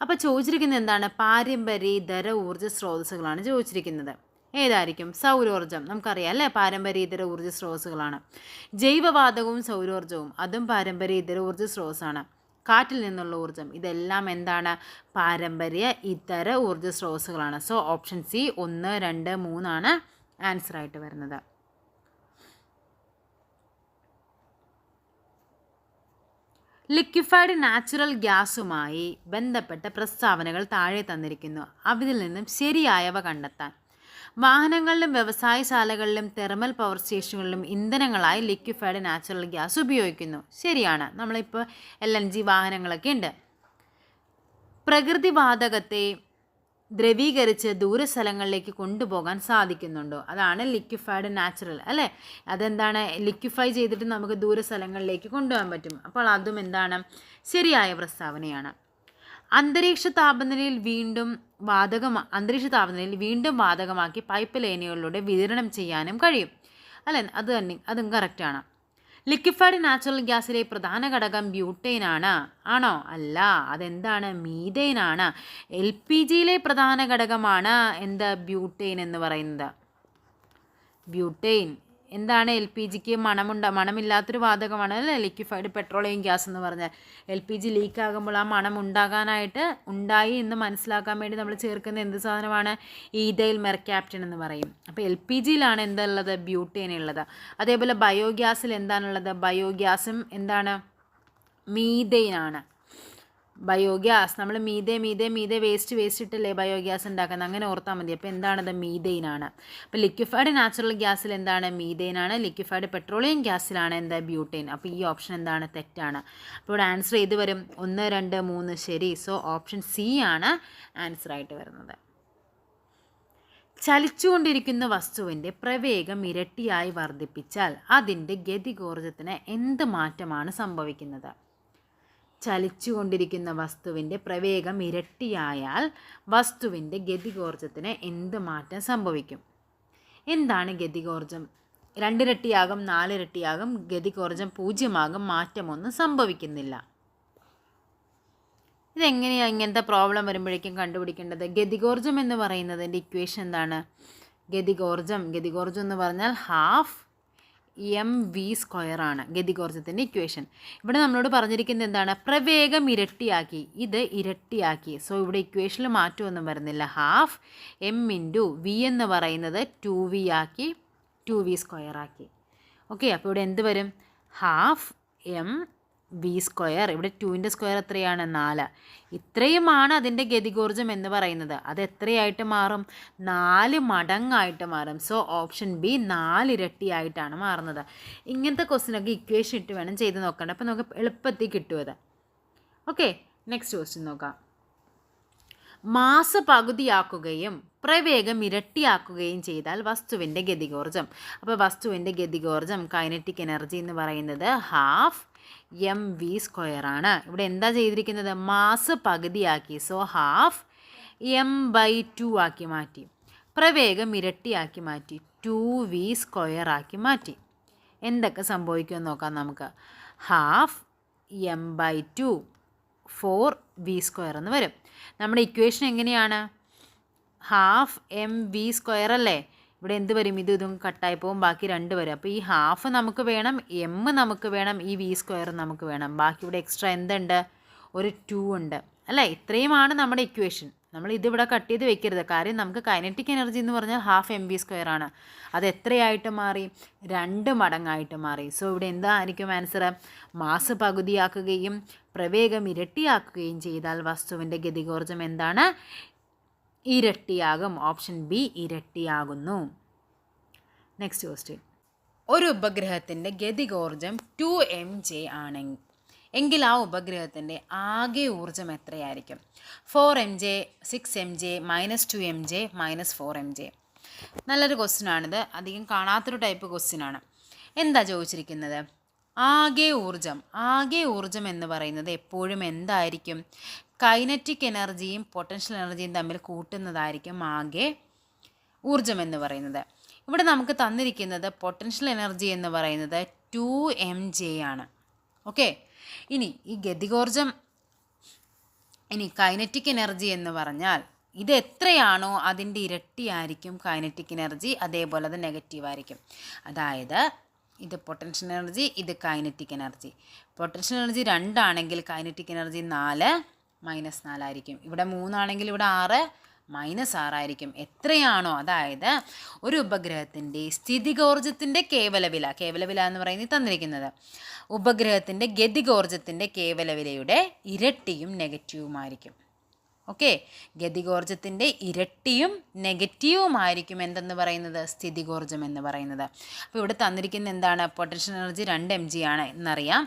അപ്പോൾ ചോദിച്ചിരിക്കുന്നത് എന്താണ്? പാരമ്പര്യ ഇതര ഊർജ്ജ സ്രോതസ്സുകളാണ് ചോദിച്ചിരിക്കുന്നത്. ഏതായിരിക്കും? സൗരോർജം. നമുക്കറിയാം അല്ലേ, പാരമ്പര്യ ഇതര ഊർജ്ജ സ്രോതസ്സുകളാണ്. ജൈവവാതകവും സൗരോർജവും അതും പാരമ്പര്യ ഇതര ഊർജ്ജ സ്രോതസ്സാണ്. കാറ്റിൽ നിന്നുള്ള ഊർജ്ജം, ഇതെല്ലാം എന്താണ്? പാരമ്പര്യ ഇതര ഊർജ്ജ സ്രോതസ്സുകളാണ്. സോ ഓപ്ഷൻ സി 1, 2, 3 ആണ് ആൻസർ ആയിട്ട് വരുന്നത്. ലിക്വിഫൈഡ് നാച്ചുറൽ ഗ്യാസുമായി ബന്ധപ്പെട്ട പ്രസ്താവനകൾ താഴെ തന്നിരിക്കുന്നു. അവയിൽ നിന്നും ശരിയായവ കണ്ടെത്താൻ. വാഹനങ്ങളിലും വ്യവസായശാലകളിലും തെർമൽ പവർ സ്റ്റേഷനുകളിലും ഇന്ധനങ്ങളായി ലിക്വിഫൈഡ് നാച്ചുറൽ ഗ്യാസ് ഉപയോഗിക്കുന്നു. ശരിയാണ്. നമ്മളിപ്പോൾ LNG വാഹനങ്ങളൊക്കെ ഉണ്ട്. പ്രകൃതിവാതകത്തെ ദ്രവീകരിച്ച് ദൂരസ്ഥലങ്ങളിലേക്ക് കൊണ്ടുപോകാൻ സാധിക്കുന്നുണ്ടോ? അതാണ് ലിക്വിഫൈഡ് നാച്ചുറൽ, അല്ലേ? അതെന്താണ്? ലിക്വിഫൈ ചെയ്തിട്ട് നമുക്ക് ദൂരസ്ഥലങ്ങളിലേക്ക് കൊണ്ടുപോകാൻ പറ്റും. അപ്പോൾ അതും എന്താണ്? ശരിയായ പ്രസ്താവനയാണ്. അന്തരീക്ഷ താപനിലയിൽ വീണ്ടും വാതകമാക്കി പൈപ്പ് ലൈനുകളിലൂടെ വിതരണം ചെയ്യാനും കഴിയും, അല്ലേ? അതും കറക്റ്റാണ്. ലിക്വിഫൈഡ് നാച്ചുറൽ ഗ്യാസിലെ പ്രധാന ഘടകം ബ്യൂട്ടൈൻ ആണോ? അല്ല. അതെന്താണ്? മീഥെയ്ൻ ആണ്. LPGയിലെ പ്രധാന ഘടകമാണ് ബ്യൂട്ടൈൻ എന്ന് പറയുന്നത്. ബ്യൂട്ടൈൻ എന്താണ്? LPGക്ക് മണമില്ലാത്തൊരു വാതകമാണ്, അല്ലേ? ലിക്വിഫൈഡ് പെട്രോളിയം ഗ്യാസ് എന്ന് പറഞ്ഞാൽ LPG ലീക്ക് ആകുമ്പോൾ ആ മണം ഉണ്ടായി എന്ന് മനസ്സിലാക്കാൻ വേണ്ടി നമ്മൾ ചേർക്കുന്ന എന്ത് സാധനമാണ്? ഈഥൈൽ മെർക്യാപ്റ്റൻ എന്ന് പറയും. അപ്പോൾ LPGയിലാണ് എന്തുള്ളത്? ബ്യൂട്ടൈൻ ഉള്ളത്. അതേപോലെ ബയോഗ്യാസിൽ എന്താണുള്ളത്? ബയോഗ്യാസും എന്താണ്? മീഥെയ്ൻ ആണ്. ബയോഗ്യാസ് നമ്മൾ മീതെ വേസ്റ്റ് ഇട്ടല്ലേ ബയോഗ്യാസ് ഉണ്ടാക്കുന്നത്, അങ്ങനെ ഓർത്താൽ മതി. അപ്പോൾ എന്താണത്? മീഥെയ്ൻ ആണ്. അപ്പോൾ ലിക്വിഫൈഡ് നാച്ചുറൽ ഗ്യാസിൽ എന്താണ്? മീഥെയ്ൻ ആണ്. ലിക്വിഫൈഡ് പെട്രോളിയം ഗ്യാസിലാണ് ബ്യൂട്ടൈൻ. അപ്പോൾ ഈ ഓപ്ഷൻ എന്താണ്? തെറ്റാണ്. അപ്പോൾ ഇവിടെ ആൻസർ ഏത് വരും? 1, 2, 3 ശരി. സോ ഓപ്ഷൻ സി ആണ് ആൻസർ ആയിട്ട് വരുന്നത്. ചലിച്ചുകൊണ്ടിരിക്കുന്ന വസ്തുവിൻ്റെ പ്രവേഗം ഇരട്ടിയായി വർദ്ധിപ്പിച്ചാൽ അതിൻ്റെ ഗതികോർജ്ജത്തിന് എന്ത് മാറ്റമാണ് സംഭവിക്കുന്നത്? ചലിച്ചുകൊണ്ടിരിക്കുന്ന വസ്തുവിൻ്റെ പ്രവേഗം ഇരട്ടിയായാൽ വസ്തുവിൻ്റെ ഗതികോർജ്ജത്തിന് എന്ത് മാറ്റം സംഭവിക്കും? എന്താണ് ഗതികോർജ്ജം? 2 ഇരട്ടിയാകും, 4 ഇരട്ടിയാകും, ഗതികോർജ്ജം 0 ആകും, മാറ്റമൊന്നും സംഭവിക്കുന്നില്ല. ഇതെങ്ങനെയാണ് ഇങ്ങനത്തെ പ്രോബ്ലം വരുമ്പോഴേക്കും കണ്ടുപിടിക്കേണ്ടത്? ഗതികോർജ്ജം എന്ന് പറയുന്നതിൻ്റെ ഇക്വേഷൻ എന്താണ്? ഗതികോർജ്ജം എന്ന് പറഞ്ഞാൽ ½ ആണ് ഗതികോർജ്ജത്തിൻ്റെ ഇക്വേഷൻ. ഇവിടെ നമ്മളോട് പറഞ്ഞിരിക്കുന്നത് എന്താണ്? പ്രവേഗം ഇരട്ടിയാക്കി, ഇത് ഇരട്ടിയാക്കി. സോ ഇവിടെ ഇക്വേഷനിൽ മാറ്റമൊന്നും വരുന്നില്ല. ½ എന്ന് പറയുന്നത് 2v ആക്കി, 2v² ആക്കി. ഓക്കെ, അപ്പോൾ ഇവിടെ എന്ത് വരും? ½ ഇവിടെ 2ൻ്റെ സ്ക്വയർ എത്രയാണ്? 4. ഇത്രയുമാണ് അതിൻ്റെ ഗതികോർജ്ജം എന്ന് പറയുന്നത്. അത് എത്രയായിട്ട് മാറും? 4 മടങ്ങായിട്ട് മാറും. സോ ഓപ്ഷൻ ബി 4 ഇരട്ടിയായിട്ടാണ് മാറുന്നത്. ഇങ്ങനത്തെ ക്വസ്റ്റ്യനൊക്കെ ഇക്വേഷൻ ഇട്ട് വേണം ചെയ്ത് നോക്കേണ്ടത്. അപ്പോൾ നമുക്ക് എളുപ്പത്തിൽ കിട്ടും അത്. ഓക്കെ, നെക്സ്റ്റ് ക്വസ്റ്റ്യൻ നോക്കാം. മാസ് പകുതിയാക്കുകയും പ്രവേഗം ഇരട്ടിയാക്കുകയും ചെയ്താൽ വസ്തുവിൻ്റെ ഗതികോർജ്ജം. അപ്പോൾ വസ്തുവിൻ്റെ ഗതികോർജ്ജം കൈനറ്റിക് എനർജി എന്ന് പറയുന്നത് ½ ആണ്. ഇവിടെ എന്താ ചെയ്തിരിക്കുന്നത്? മാസ് പകുതിയാക്കി. സോ ½ ആക്കി മാറ്റി. പ്രവേഗം ഇരട്ടിയാക്കി മാറ്റി, 2v² ആക്കി മാറ്റി. എന്തൊക്കെ സംഭവിക്കുമെന്ന് നോക്കാം നമുക്ക്. ½4v² എന്ന് വരും. നമ്മുടെ ഇക്വേഷൻ എങ്ങനെയാണ്? ½ അല്ലേ? ഇവിടെ എന്ത് വരും? ഇതും കട്ടായി പോകും, ബാക്കി 2 വരും. അപ്പോൾ ഈ ഹാഫ് നമുക്ക് വേണം, നമുക്ക് വേണം, ഈ v² നമുക്ക് വേണം. ബാക്കി ഇവിടെ എക്സ്ട്രാ എന്തുണ്ട്? ഒരു 2 ഉണ്ട്, അല്ലേ? ഇത്രയുമാണ് നമ്മുടെ ഇക്വേഷൻ. നമ്മൾ ഇതിവിടെ കട്ട് ചെയ്ത് വെക്കരുത്. കാര്യം നമുക്ക് കൈനറ്റിക് എനർജി എന്ന് പറഞ്ഞാൽ ½ ആണ്. അത് എത്രയായിട്ട് മാറി? 2 മടങ്ങായിട്ട് മാറി. സോ ഇവിടെ എന്തായിരിക്കും ആൻസർ? മാസ് പകുതിയാക്കുകയും പ്രവേഗം ഇരട്ടിയാക്കുകയും ചെയ്താൽ വസ്തുവിൻ്റെ ഗതികോർജ്ജം എന്താണ്? ഇരട്ടിയാകും. ഓപ്ഷൻ ബി ഇരട്ടിയാകുന്നു. Next question. ഒരു ഉപഗ്രഹത്തിൻ്റെ ഗതികോർജ്ജം 2mJ എങ്കിൽ ആ ഉപഗ്രഹത്തിൻ്റെ ആകെ ഊർജ്ജം എത്രയായിരിക്കും? 4mJ, 6mJ, -2mJ, -4mJ. നല്ലൊരു ക്വസ്റ്റ്യനാണിത്. അധികം കാണാത്തൊരു ടൈപ്പ് ക്വസ്റ്റ്യനാണ്. എന്താ ചോദിച്ചിരിക്കുന്നത്? ആകെ ഊർജ്ജം എന്ന് പറയുന്നത് എപ്പോഴും എന്തായിരിക്കും? കൈനറ്റിക് എനർജിയും പൊട്ടൻഷ്യൽ എനർജിയും തമ്മിൽ കൂട്ടുന്നതായിരിക്കും ആകെ ഊർജ്ജം എന്ന് പറയുന്നത്. ഇവിടെ നമുക്ക് തന്നിരിക്കുന്നത് പൊട്ടൻഷ്യൽ എനർജി എന്ന് പറയുന്നത് 2mJ ആണ്. ഓക്കെ, ഇനി ഈ ഗതികോർജ്ജം, ഇനി കൈനറ്റിക് എനർജി എന്ന് പറഞ്ഞാൽ ഇത് എത്രയാണോ അതിൻ്റെ ഇരട്ടിയായിരിക്കും കൈനറ്റിക് എനർജി. അതേപോലെ അത് നെഗറ്റീവ് ആയിരിക്കും. അതായത് ഇത് പൊട്ടൻഷ്യൽ എനർജി, ഇത് കൈനറ്റിക് എനർജി. പൊട്ടൻഷ്യൽ എനർജി 2 ആണെങ്കിൽ കൈനറ്റിക് എനർജി 4 -4 ആയിരിക്കും. ഇവിടെ 3 ആണെങ്കിൽ ഇവിടെ 6 -6 ആയിരിക്കും. എത്രയാണോ, അതായത് ഒരു ഉപഗ്രഹത്തിൻ്റെ സ്ഥിതികോർജത്തിൻ്റെ കേവലവില എന്ന് പറയുന്നത് തന്നിരിക്കുന്നത്, ഉപഗ്രഹത്തിൻ്റെ ഗതികോർജത്തിൻ്റെ കേവലവിലയുടെ ഇരട്ടിയും നെഗറ്റീവുമായിരിക്കും. ഓക്കെ, ഗതികോർജത്തിൻ്റെ ഇരട്ടിയും നെഗറ്റീവുമായിരിക്കും എന്തെന്ന് പറയുന്നത്, സ്ഥിതികോർജം എന്ന് പറയുന്നത്. അപ്പോൾ ഇവിടെ തന്നിരിക്കുന്ന എന്താണ്, പൊട്ടൻഷ്യൽ എനർജി 2 mg ആണ് എന്നറിയാം.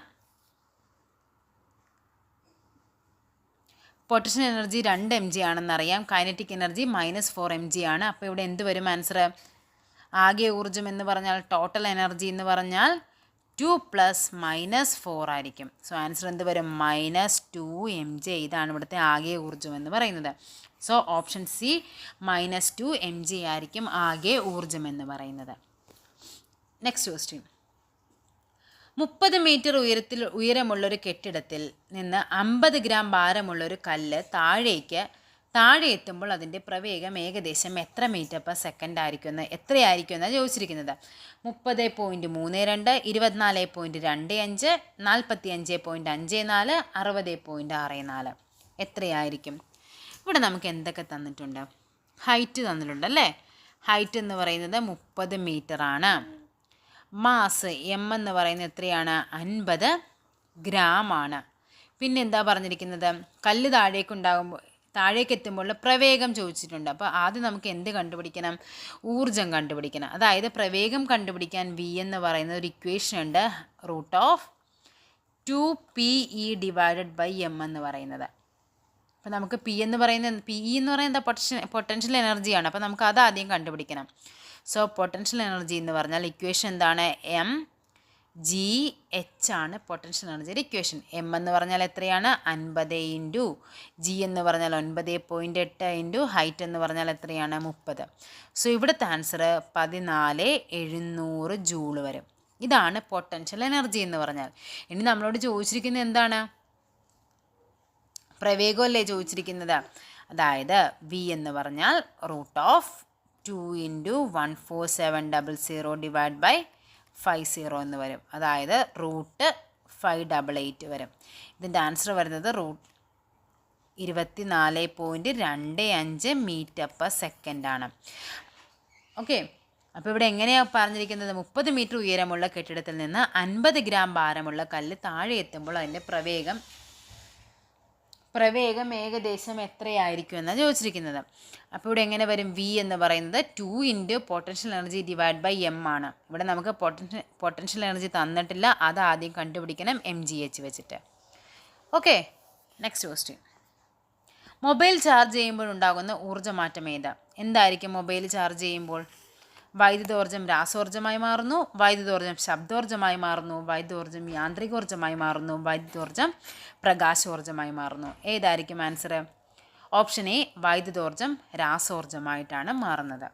പൊട്ടൻഷ്യൽ എനർജി 2 mg ആണെന്നറിയാം. കൈനറ്റിക് എനർജി -4 mg ആണ്. അപ്പോൾ ഇവിടെ എന്ത് വരും ആൻസർ? ആകെ ഊർജ്ജം എന്ന് പറഞ്ഞാൽ, ടോട്ടൽ എനർജി എന്ന് പറഞ്ഞാൽ 2 + -4 ആയിരിക്കും. സോ ആൻസർ എന്ത് വരും? -2 mg. ഇതാണ് ഇവിടുത്തെ ആകെ ഊർജ്ജം എന്ന് പറയുന്നത്. സോ ഓപ്ഷൻ സി -2 mg ആയിരിക്കും ആകെ ഊർജ്ജം എന്ന് പറയുന്നത്. Next question. 30 മീറ്റർ ഉയരമുള്ളൊരു കെട്ടിടത്തിൽ നിന്ന് 50 ഗ്രാം ഭാരമുള്ളൊരു കല്ല് താഴെ എത്തുമ്പോൾ അതിൻ്റെ പ്രവേഗം ഏകദേശം എത്ര മീറ്റർ/സെക്കൻഡ് ആയിരിക്കും? എത്രയായിരിക്കും എന്നാണ് ചോദിച്ചിരിക്കുന്നത്. 30.32, 24.25, 45.54, 60.64. എത്രയായിരിക്കും? ഇവിടെ നമുക്ക് എന്തൊക്കെ തന്നിട്ടുണ്ട്? ഹൈറ്റ് തന്നിട്ടുണ്ട് അല്ലേ? ഹൈറ്റ് എന്ന് പറയുന്നത് 30 മീറ്റർ ആണ്. മാസ് എം എന്ന് പറയുന്നത് എത്രയാണ്? 50 ഗ്രാം ആണ്. പിന്നെ എന്താ പറഞ്ഞിരിക്കുന്നത്? കല്ല് താഴേക്ക് എത്തുമ്പോൾ പ്രവേഗം ചോദിച്ചിട്ടുണ്ട്. അപ്പോൾ ആദ്യം നമുക്ക് എന്ത് കണ്ടുപിടിക്കണം? ഊർജം കണ്ടുപിടിക്കണം. അതായത് പ്രവേഗം കണ്ടുപിടിക്കാൻ വി എന്ന് പറയുന്ന ഒരു ഇക്വേഷൻ ഉണ്ട്, √2pe / m എന്ന് പറയുന്നത്. അപ്പോൾ നമുക്ക് പി എന്ന് പറയുന്നത് എന്താ? പൊട്ടൻഷ്യൽ എനർജിയാണ്. അപ്പോൾ നമുക്ക് അത് ആദ്യം കണ്ടുപിടിക്കണം. സോ പൊട്ടൻഷ്യൽ എനർജി എന്ന് പറഞ്ഞാൽ ഇക്വേഷൻ എന്താണ്? mgh ആണ് പൊട്ടൻഷ്യൽ എനർജിയുടെ ഇക്വേഷൻ. എം എന്ന് പറഞ്ഞാൽ എത്രയാണ്? 50 × ജി എന്ന് പറഞ്ഞാൽ 9.8 × ഹൈറ്റ് എന്ന് പറഞ്ഞാൽ എത്രയാണ്? 30. സോ ഇവിടുത്തെ ആൻസർ 14700 ജൂൾ വരും. ഇതാണ് പൊട്ടൻഷ്യൽ എനർജി എന്ന് പറഞ്ഞാൽ. ഇനി നമ്മളോട് ചോദിച്ചിരിക്കുന്നത് എന്താണ്? പ്രവേഗമല്ലേ ചോദിച്ചിരിക്കുന്നത്. അതായത് വി എന്ന് പറഞ്ഞാൽ √2 × 14700 / 50 എന്ന് വരും. അതായത് √588 വരും. ഇതിൻ്റെ ആൻസർ വരുന്നത് 24.25 മീറ്റർ/സെക്കൻഡ് ആണ്. ഓക്കെ, അപ്പോൾ ഇവിടെ എങ്ങനെയാണ് പറഞ്ഞിരിക്കുന്നത്? 30 മീറ്റർ ഉയരമുള്ള കെട്ടിടത്തിൽ നിന്ന് 50 ഗ്രാം ഭാരമുള്ള കല്ല് താഴെ എത്തുമ്പോൾ അതിൻ്റെ പ്രവേഗം ഏകദേശം എത്രയായിരിക്കും എന്നാണ് ചോദിച്ചിരിക്കുന്നത്. അപ്പോൾ ഇവിടെ എങ്ങനെ വരും? വി എന്ന് പറയുന്നത് 2 × പൊട്ടൻഷ്യൽ എനർജി / m ആണ്. ഇവിടെ നമുക്ക് പൊട്ടൻഷ്യൽ എനർജി തന്നിട്ടില്ല, അത് ആദ്യം കണ്ടുപിടിക്കണം mgh വെച്ചിട്ട്. Okay, next question. Mobile charge ചെയ്യുമ്പോൾ ഉണ്ടാകുന്ന ഊർജ്ജമാറ്റം എന്തായിരിക്കും? മൊബൈൽ ചാർജ് ചെയ്യുമ്പോൾ വൈദ്യുതോർജ്ജം രാസോർജ്ജമായി മാറുന്നു, വൈദ്യുതോർജ്ജം ശബ്ദോർജ്ജമായി മാറുന്നു, വൈദ്യുതോർജ്ജം യാന്ത്രികോർജ്ജമായി മാറുന്നു, വൈദ്യുതോർജ്ജം പ്രകാശോർജ്ജമായി മാറുന്നു. ഏതായിരിക്കും ആൻസർ? ഓപ്ഷൻ എ, വൈദ്യുതോർജ്ജം രാസോർജ്ജമായിട്ടാണ് മാറുന്നത്.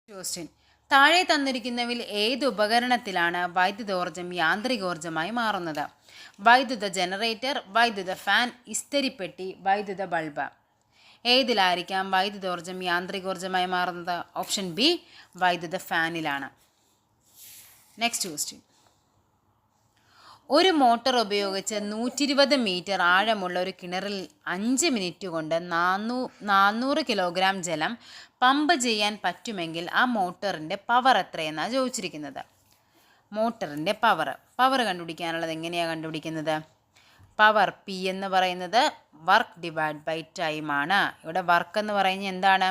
ക്വസ്റ്റ്യൻ. താഴെ തന്നിരിക്കുന്നവയിൽ ഏത് ഉപകരണത്തിലാണ് വൈദ്യുതോർജ്ജം യാന്ത്രികോർജ്ജമായി മാറുന്നത്? വൈദ്യുത ജനറേറ്റർ, വൈദ്യുത ഫാൻ, ഇസ്തിരിപ്പെട്ടി, വൈദ്യുത ബൾബ്. ഏതിലായിരിക്കാം വൈദ്യുതോർജ്ജം യാന്ത്രികോർജ്ജമായി മാറുന്നത്? ഓപ്ഷൻ ബി, വൈദ്യുത ഫാനിലാണ്. Next question. ഒരു മോട്ടോർ ഉപയോഗിച്ച് 120 മീറ്റർ ആഴമുള്ള ഒരു കിണറിൽ 5 മിനിറ്റ് കൊണ്ട് 400 കിലോഗ്രാം ജലം പമ്പ് ചെയ്യാൻ പറ്റുമെങ്കിൽ ആ മോട്ടറിൻ്റെ പവർ എത്രയെന്നാണ് ചോദിച്ചിരിക്കുന്നത്. മോട്ടറിൻ്റെ പവർ കണ്ടുപിടിക്കാനുള്ളത് എങ്ങനെയാണ് കണ്ടുപിടിക്കുന്നത്? പവർ പി എന്ന് പറയുന്നത് വർക്ക് / ടൈം ആണ്. ഇവിടെ വർക്ക് എന്ന് പറയുന്നത് എന്താണ്?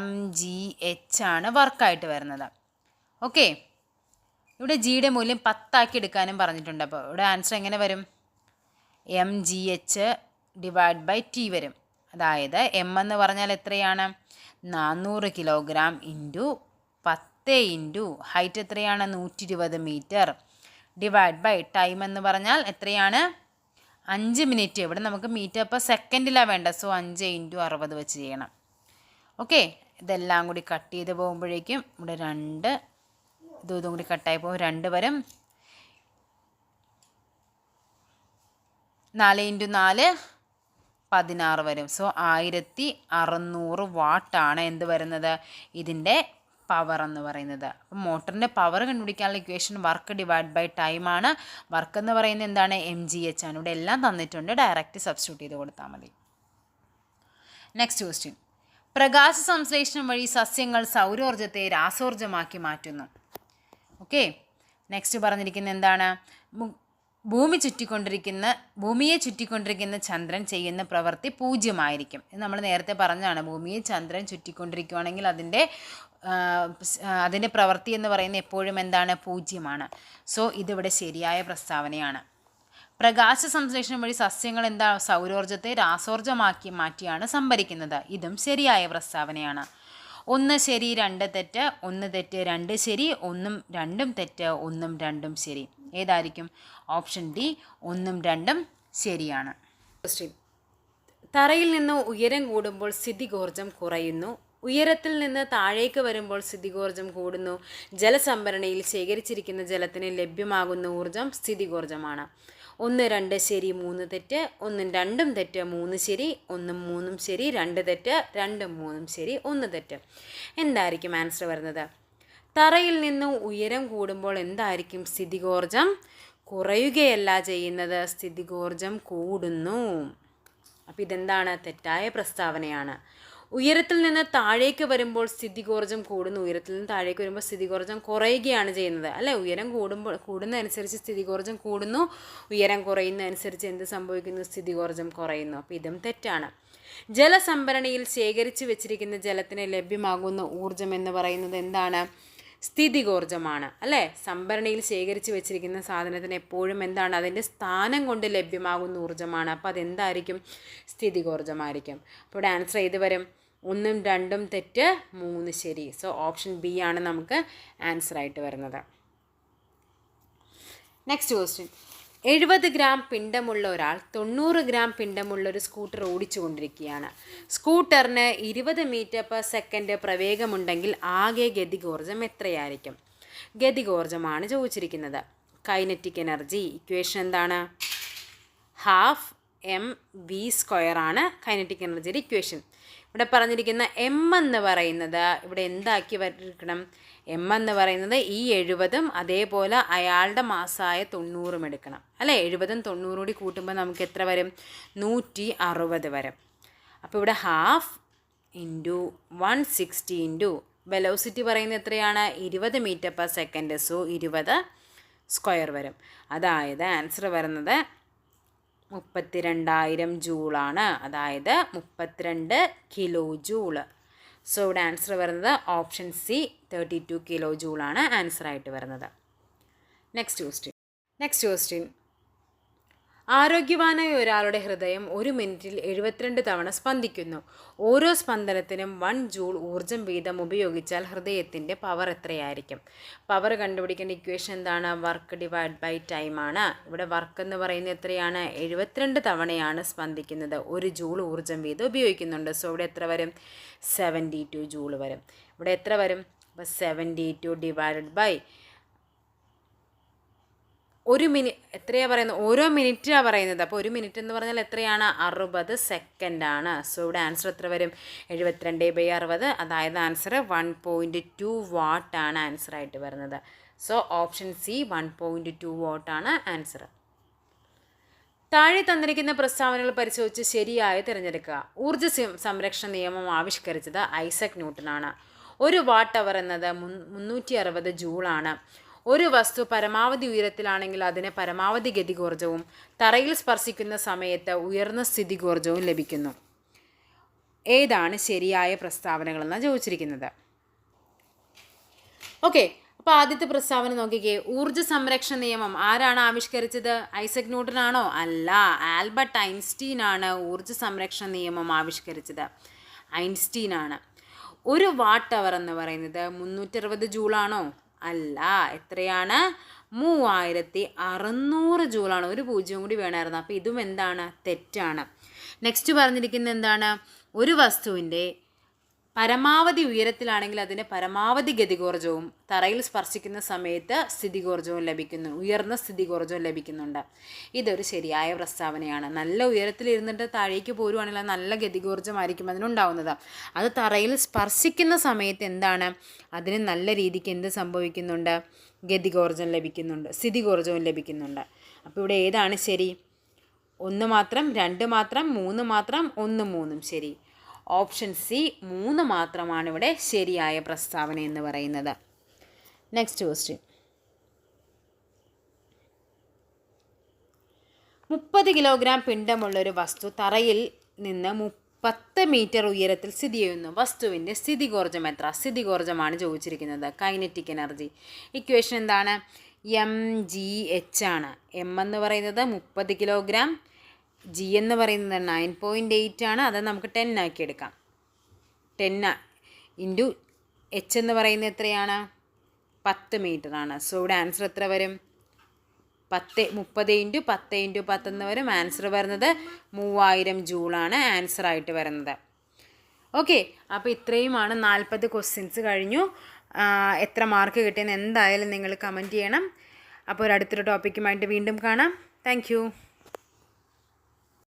mgh ആണ് വർക്കായിട്ട് വരുന്നത്. ഓക്കെ, ഇവിടെ ജിയുടെ മൂല്യം 10 ആക്കി എടുക്കാനും പറഞ്ഞിട്ടുണ്ട്. അപ്പോൾ ഇവിടെ ആൻസർ എങ്ങനെ വരും? mgh / t വരും. അതായത് എം എന്ന് പറഞ്ഞാൽ എത്രയാണ്? 400 കിലോഗ്രാം × 10 × ഹൈറ്റ് എത്രയാണ്? 120 മീറ്റർ / ടൈം എന്ന് പറഞ്ഞാൽ എത്രയാണ്? 5 മിനിറ്റ്. ഇവിടെ നമുക്ക് മീറ്റർ/സെക്കൻഡിലാണ് വേണ്ട. സോ 5 × 60 വെച്ച് ചെയ്യണം. ഓക്കെ, ഇതെല്ലാം കൂടി കട്ട് ചെയ്ത് പോകുമ്പോഴേക്കും ഇവിടെ 2 ഇതും കൂടി കട്ടായി പോകും. 2 വരും. 4 × 4 16 വരും. സോ 1600 വാട്ടാണ് എന്ത് വരുന്നത്? ഇതിൻ്റെ പവർ എന്ന് പറയുന്നത്. അപ്പം മോട്ടറിൻ്റെ പവർ കണ്ടുപിടിക്കാനുള്ള ഇക്വേഷൻ വർക്ക് ഡിവൈഡ് ബൈ ടൈമാണ്. വർക്ക് എന്ന് പറയുന്നത് എന്താണ്? mgh ആണ്. ഇവിടെ എല്ലാം തന്നിട്ടുണ്ട്, ഡയറക്റ്റ് സബ്സ്റ്റിറ്റ്യൂട്ട് ചെയ്ത് കൊടുത്താൽ മതി. Next question. പ്രകാശ സംശ്ലേഷണം വഴി സസ്യങ്ങൾ സൗരോർജ്ജത്തെ രാസോർജ്ജമാക്കി മാറ്റുന്നു. ഓക്കെ, നെക്സ്റ്റ് പറഞ്ഞിരിക്കുന്നത് എന്താണ്? ഭൂമിയെ ചുറ്റിക്കൊണ്ടിരിക്കുന്ന ചന്ദ്രൻ ചെയ്യുന്ന പ്രവൃത്തി 0 ആയിരിക്കും. ഇത് നമ്മൾ നേരത്തെ പറഞ്ഞതാണ്. ഭൂമിയെ ചന്ദ്രൻ ചുറ്റിക്കൊണ്ടിരിക്കുകയാണെങ്കിൽ അതിൻ്റെ പ്രവൃത്തി എന്ന് പറയുന്നത് എപ്പോഴും എന്താണ്? 0 സോ ഇതിവിടെ ശരിയായ പ്രസ്താവനയാണ്. പ്രകാശ സംശ്ലേഷണം വഴി സസ്യങ്ങൾ സൗരോർജ്ജത്തെ രാസോർജ്ജമാക്കി മാറ്റിയാണ് സംഭരിക്കുന്നത്. ഇതും ശരിയായ പ്രസ്താവനയാണ്. 1 ശരി 2 തെറ്റ്, 1 തെറ്റ് 2 ശരി, 1ഉം 2ഉം തെറ്റ്, 1ഉം 2ഉം ശരി. ഏതായിരിക്കും? ഓപ്ഷൻ ഡി 1ഉം 2ഉം ശരിയാണ്. തറയിൽ നിന്ന് ഉയരം കൂടുമ്പോൾ സ്ഥിതികോർജ്ജം കുറയുന്നു. ഉയരത്തിൽ നിന്ന് താഴേക്ക് വരുമ്പോൾ സ്ഥിതികോർജ്ജം കൂടുന്നു. ജലസംഭരണിയിൽ ശേഖരിച്ചിരിക്കുന്ന ജലത്തിന് ലഭ്യമാകുന്ന ഊർജ്ജം സ്ഥിതികോർജ്ജമാണ്. 1 2 ശരി 3 തെറ്റ്, 1ഉം 2ഉം തെറ്റ്, 3 ശരി, 1ഉം 3ഉം ശരി, 2 തെറ്റ്, 2ഉം 3ഉം ശരി, 1 തെറ്റ്. എന്തായിരിക്കും ആൻസർ വരുന്നത്? തറയിൽ നിന്ന് ഉയരം കൂടുമ്പോൾ എന്തായിരിക്കും? സ്ഥിതികോർജ്ജം കുറയുകയല്ല ചെയ്യുന്നത്, സ്ഥിതികോർജ്ജം കൂടുന്നു. അപ്പം ഇതെന്താണ്? തെറ്റായ പ്രസ്താവനയാണ്. ഉയരത്തിൽ നിന്ന് താഴേക്ക് വരുമ്പോൾ സ്ഥിതികോർജ്ജം കൂടുന്നു. ഉയരത്തിൽ നിന്ന് താഴേക്ക് വരുമ്പോൾ സ്ഥിതികോർജ്ജം കുറയുകയാണ് ചെയ്യുന്നത്, അല്ലേ? ഉയരം കൂടുന്നതനുസരിച്ച് സ്ഥിതികോർജ്ജം കൂടുന്നു, ഉയരം കുറയുന്നതനുസരിച്ച് എന്ത് സംഭവിക്കുന്നു? സ്ഥിതികോർജ്ജം കുറയുന്നു. അപ്പോൾ ഇതും തെറ്റാണ്. ജലസംഭരണിയിൽ ശേഖരിച്ചു വെച്ചിരിക്കുന്ന ജലത്തിന് ലഭ്യമാകുന്ന ഊർജ്ജം എന്ന് പറയുന്നത് എന്താണ്? സ്ഥിതികോർജ്ജമാണ്, അല്ലേ? സംഭരണിയിൽ ശേഖരിച്ചു വെച്ചിരിക്കുന്ന സാധനത്തിന് എപ്പോഴും എന്താണ്? അതിൻ്റെ സ്ഥാനം കൊണ്ട് ലഭ്യമാകുന്ന ഊർജ്ജമാണ്. അപ്പോൾ അതെന്തായിരിക്കും? സ്ഥിതികോർജ്ജമായിരിക്കും. അപ്പോൾ ഇവിടെ ആൻസർ ചെയ്ത് വരും 1ഉം 2ഉം തെറ്റ്, 3 ശരി. സോ ഓപ്ഷൻ ബി ആണ് നമുക്ക് ആൻസർ ആയിട്ട് വരുന്നത്. Next question. 70 ഗ്രാം പിണ്ഡമുള്ള ഒരാൾ 90 ഗ്രാം പിണ്ഡമുള്ള ഒരു സ്കൂട്ടർ ഓടിച്ചു കൊണ്ടിരിക്കുകയാണ്. സ്കൂട്ടറിന് 20 മീറ്റർ/സെക്കൻഡ് പ്രവേഗമുണ്ടെങ്കിൽ ആകെ ഗതികോർജ്ജം എത്രയായിരിക്കും? ഗതികോർജ്ജമാണ് ചോദിച്ചിരിക്കുന്നത്. കൈനറ്റിക് എനർജി ഇക്വേഷൻ എന്താണ്? ഹാഫ് mv² ആണ് കൈനറ്റിക് എനർജിയുടെ ഇക്വേഷൻ. ഇവിടെ പറഞ്ഞിരിക്കുന്ന എം എന്ന് പറയുന്നത് ഇവിടെ എന്താക്കി വരണം? എം എന്ന് പറയുന്നത് ഈ 70ഉം അതേപോലെ അയാളുടെ മാസമായ 90ഉം എടുക്കണം, അല്ലേ? 70ഉം 90ഉം കൂടി കൂട്ടുമ്പോൾ നമുക്ക് എത്ര വരും? 160 വരും. അപ്പോൾ ഇവിടെ ഹാഫ് ഇൻറ്റു 160 ഇൻറ്റു വെലോസിറ്റി പറയുന്നത് എത്രയാണ്? 20 മീറ്റർ/സെക്കൻഡ്. സോ 20² വരും. അതായത് ആൻസർ വരുന്നത് 32,000 ജൂളാണ്, അതായത് 32 കിലോ ജൂള്. സോ ഇവിടെ ആൻസർ വരുന്നത് ഓപ്ഷൻ സി 32 കിലോ ജൂളാണ് ആൻസർ ആയിട്ട് വരുന്നത്. Next question. ആരോഗ്യവാനായ ഒരാളുടെ ഹൃദയം 1 മിനിറ്റിൽ 72 തവണ സ്പന്ദിക്കുന്നു. ഓരോ സ്പന്ദനത്തിനും 1 ജൂൾ ഊർജ്ജം വീതം ഉപയോഗിച്ചാൽ ഹൃദയത്തിൻ്റെ പവർ എത്രയായിരിക്കും? പവർ കണ്ടുപിടിക്കേണ്ട ഇക്വേഷൻ എന്താണ്? വർക്ക് ഡിവൈഡ് ബൈ ടൈം ആണ്. ഇവിടെ വർക്ക് എന്ന് പറയുന്നത് എത്രയാണ്? 72 തവണയാണ് സ്പന്ദിക്കുന്നത്. 1 ജൂൾ ഊർജ്ജം വീതം ഉപയോഗിക്കുന്നുണ്ട്. സോ ഇവിടെ എത്ര വരും? 72 ജൂൾ വരും. ഇവിടെ എത്ര വരും? അപ്പോൾ 72 ഡിവൈഡഡ് ബൈ 1 മിനിറ്റ് എത്രയാണ് പറയുന്നത്? ഓരോ മിനിറ്റാണ് പറയുന്നത്. അപ്പോൾ 1 മിനിറ്റ് എന്ന് പറഞ്ഞാൽ എത്രയാണ്? 60 സെക്കൻഡാണ്. സോ ഇവിടെ ആൻസർ എത്ര വരും? 72/60, അതായത് ആൻസർ 1.2 വാട്ടാണ് ആൻസർ ആയിട്ട് വരുന്നത്. സോ ഓപ്ഷൻ സി 1.2 വാട്ടാണ് ആൻസർ. താഴെ തന്നിരിക്കുന്ന പ്രസ്താവനകൾ പരിശോധിച്ച് ശരിയായി തിരഞ്ഞെടുക്കുക. ഊർജ്ജ സംരക്ഷണ നിയമം ആവിഷ്കരിച്ചത് ഐസക് ന്യൂട്ടനാണ്. 1 വാട്ട് അവർ എന്നത് 360 ജൂളാണ്. ഒരു വസ്തു പരമാവധി ഉയരത്തിലാണെങ്കിൽ അതിന് പരമാവധി ഗതികോർജ്ജവും തറയിൽ സ്പർശിക്കുന്ന സമയത്ത് ഉയർന്ന സ്ഥിതികോർജ്ജവും ലഭിക്കുന്നു. ഏതാണ് ശരിയായ പ്രസ്താവനകളെന്നാണ് ചോദിച്ചിരിക്കുന്നത്. ഓക്കെ, അപ്പോൾ ആദ്യത്തെ പ്രസ്താവന നോക്കിക്കേ. ഊർജ്ജ സംരക്ഷണ നിയമം ആരാണ് ആവിഷ്കരിച്ചത്? ഐസക് ന്യൂട്ടൻ ആണോ? അല്ല, ആൽബർട്ട് ഐൻസ്റ്റീൻ ആണ് ഊർജ്ജ സംരക്ഷണ നിയമം ആവിഷ്കരിച്ചത്. ഐൻസ്റ്റീൻ ആണ്. 1 വാട്ട് അവർ എന്ന് പറയുന്നത് 360 ജൂളാണോ? അല്ല, എത്രയാണ്? 3600 ജൂളാണ്. ഒരു 0 കൂടി വേണമായിരുന്നു. അപ്പോൾ ഇതും എന്താണ്? തെറ്റാണ്. നെക്സ്റ്റ് പറഞ്ഞിരിക്കുന്നത് എന്താണ്? ഒരു വസ്തുവിൻ്റെ പരമാവധി ഉയരത്തിലാണെങ്കിൽ അതിന് പരമാവധി ഗതികോർജവും തറയിൽ സ്പർശിക്കുന്ന സമയത്ത് സ്ഥിതികോർജവും ലഭിക്കുന്നു, ഉയർന്ന സ്ഥിതികോർജവും ലഭിക്കുന്നുണ്ട്. ഇതൊരു ശരിയായ പ്രസ്താവനയാണ്. നല്ല ഉയരത്തിലിരുന്നിട്ട് താഴേക്ക് പോരുവാണെങ്കിൽ അത് നല്ല ഗതികോർജമായിരിക്കും അതിനുണ്ടാവുന്നത്. അത് തറയിൽ സ്പർശിക്കുന്ന സമയത്ത് എന്താണ്, അതിന് നല്ല രീതിക്ക് എന്ത് സംഭവിക്കുന്നുണ്ട്, ഗതികോർജം ലഭിക്കുന്നുണ്ട്, സ്ഥിതികോർജവും ലഭിക്കുന്നുണ്ട്. അപ്പോൾ ഇവിടെ ഏതാണ് ശരി? 1 മാത്രം, 2 മാത്രം, 3 മാത്രം, 1 3 ശരി. ഓപ്ഷൻ സി 3 മാത്രമാണ് ഇവിടെ ശരിയായ പ്രസ്താവന എന്ന് പറയുന്നത്. Next question. 30 കിലോഗ്രാം പിണ്ഡമുള്ളൊരു വസ്തു തറയിൽ നിന്ന് 10 മീറ്റർ ഉയരത്തിൽ സ്ഥിതി ചെയ്യുന്നു. വസ്തുവിൻ്റെ സ്ഥിതികോർജം എത്ര? സ്ഥിതികോർജമാണ് ചോദിച്ചിരിക്കുന്നത്. കൈനറ്റിക് എനർജി ഇക്വേഷൻ എന്താണ്? mgh ആണ്. m എന്ന് പറയുന്നത് 30 കിലോഗ്രാം, g എന്ന് പറയുന്നത് 9.8 ആണ്. അത് നമുക്ക് 10 ആക്കി എടുക്കാം. 10 ഇൻറ്റു h എന്ന് പറയുന്നത് എത്രയാണ്? 10 മീറ്റർ ആണ്. സോ ഇവിടെ ആൻസർ എത്ര വരും? 30 ഇൻറ്റു 10 ഇൻറ്റു 10 എന്ന് വരും. ആൻസർ വരുന്നത് 3000 ജൂളാണ് ആൻസറായിട്ട് വരുന്നത്. ഓക്കെ, അപ്പോൾ ഇത്രയുമാണ് 40 ക്വസ്റ്റ്യൻസ് കഴിഞ്ഞു. എത്ര മാർക്ക് കിട്ടിയെന്ന് എന്തായാലും നിങ്ങൾ കമൻറ്റ് ചെയ്യണം. അപ്പോൾ ഒരു അടുത്തൊരു ടോപ്പിക്കുമായിട്ട് വീണ്ടും കാണാം. താങ്ക്